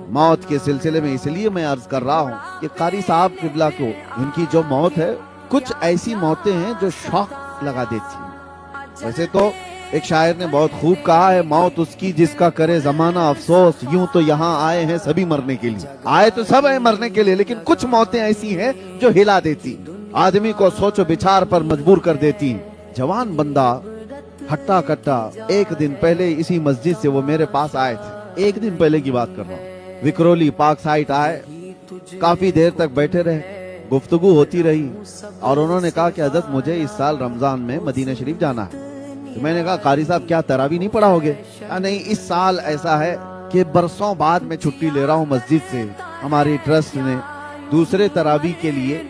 موت کے سلسلے میں اس لیے میں عرض کر رہا ہوں کہ قاری صاحب قبلہ کو ان کی جو موت ہے، کچھ ایسی موتیں ہیں جو شوق لگا دیتی ہیں۔ ویسے تو ایک شاعر نے بہت خوب کہا ہے، موت اس کی جس کا کرے زمانہ افسوس، یوں تو یہاں آئے ہیں سبھی مرنے کے لیے۔ آئے تو سب ہیں مرنے کے لیے، لیکن کچھ موتیں ایسی ہیں جو ہلا دیتی، آدمی کو سوچ و بچار پر مجبور کر دیتی۔ جوان بندہ ہٹا کٹا ایک دن پہلے اسی مسجد سے وہ میرے پاس آئے تھے، ایک دن پہلے کی بات کر رہا ہوں۔ وکرولی پارک سائٹ آئے، کافی دیر تک بیٹھے رہے، گفتگو ہوتی رہی، اور انہوں نے کہا کہ حضرت مجھے اس سال رمضان میں مدینہ شریف جانا ہے۔ تو میں نے کہا قاری صاحب کیا تراویح نہیں پڑھا ہوگے؟ نہیں، اس سال ایسا ہے کہ برسوں بعد میں چھٹی لے رہا ہوں مسجد سے، ہماری ٹرسٹ نے دوسرے تراویح کے لیے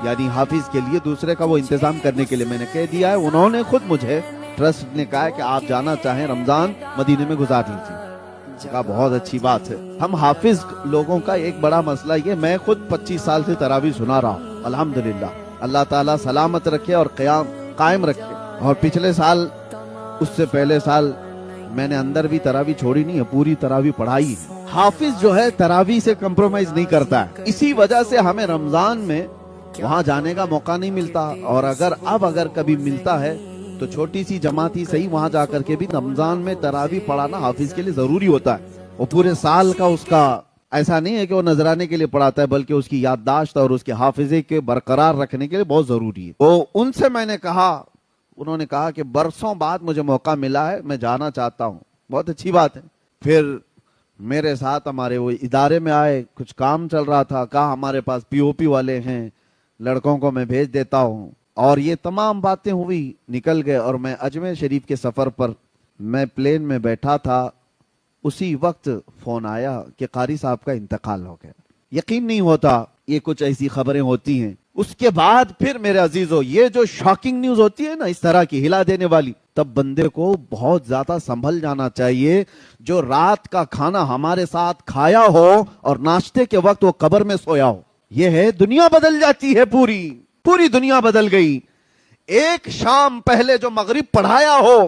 یعنی حافظ کے لیے دوسرے کا وہ انتظام کرنے کے لیے میں نے کہہ دیا ہے۔ انہوں نے خود مجھے ٹرسٹ نے کہا کہ آپ جانا چاہیں رمضان مدینے میں گزار لیجیے۔ کہا بہت اچھی بات ہے۔ ہم حافظ لوگوں کا ایک بڑا مسئلہ یہ، میں خود 25 سال سے تراویح سنا رہا ہوں، الحمدللہ، اللہ تعالیٰ سلامت رکھے اور قائم رکھے۔ اور پچھلے سال، اس سے پہلے سال میں نے اندر بھی تراویح چھوڑی نہیں ہے، پوری تراویح پڑھائی۔ حافظ جو ہے تراویح سے کمپرومائز نہیں کرتا ہے، اسی وجہ سے ہمیں رمضان میں وہاں جانے کا موقع نہیں ملتا، اور اگر کبھی ملتا ہے تو چھوٹی سی جماعت ہی صحیح، وہاں جا کر کے بھی رمضان میں تراویح پڑھانا حافظ کے لیے ضروری ہوتا ہے۔ وہ پورے سال کا اس کا ایسا نہیں ہے کہ وہ نذرانے کے لیے پڑھاتا ہے، بلکہ اس کی یادداشت اور اس کے حافظے کے برقرار رکھنے کے لیے بہت ضروری ہے۔ تو ان سے میں نے کہا، انہوں نے کہا کہ برسوں بعد مجھے موقع ملا ہے، میں جانا چاہتا ہوں۔ بہت اچھی بات ہے۔ پھر میرے ساتھ ہمارے وہ ادارے میں آئے، کچھ کام چل رہا تھا، کہا ہمارے پاس پی او پی والے ہیں، لڑکوں کو میں بھیج دیتا ہوں، اور یہ تمام باتیں ہوئی، نکل گئے، اور میں اجمیر شریف کے سفر پر میں پلین میں بیٹھا تھا، اسی وقت فون آیا کہ قاری صاحب کا انتقال ہو گیا۔ یقین نہیں ہوتا، یہ کچھ ایسی خبریں ہوتی ہیں۔ اس کے بعد پھر میرے عزیزو، یہ جو شاکنگ نیوز ہوتی ہے نا، اس طرح کی ہلا دینے والی، تب بندے کو بہت زیادہ سنبھل جانا چاہیے۔ جو رات کا کھانا ہمارے ساتھ کھایا ہو اور ناشتے کے وقت وہ قبر میں سویا ہو، یہ ہے دنیا بدل جاتی ہے، پوری دنیا بدل گئی۔ ایک شام پہلے جو مغرب پڑھایا ہو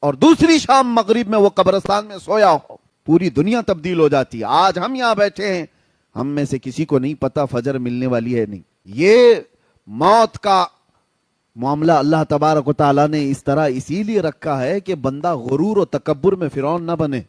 اور دوسری شام مغرب میں وہ قبرستان میں سویا ہو، پوری دنیا تبدیل ہو جاتی ہے۔ آج ہم یہاں بیٹھے ہیں، ہم میں سے کسی کو نہیں پتا فجر ملنے والی ہے نہیں۔ یہ موت کا معاملہ اللہ تبارک و تعالیٰ نے اس طرح اسی لیے رکھا ہے کہ بندہ غرور و تکبر میں فرعون نہ بنے۔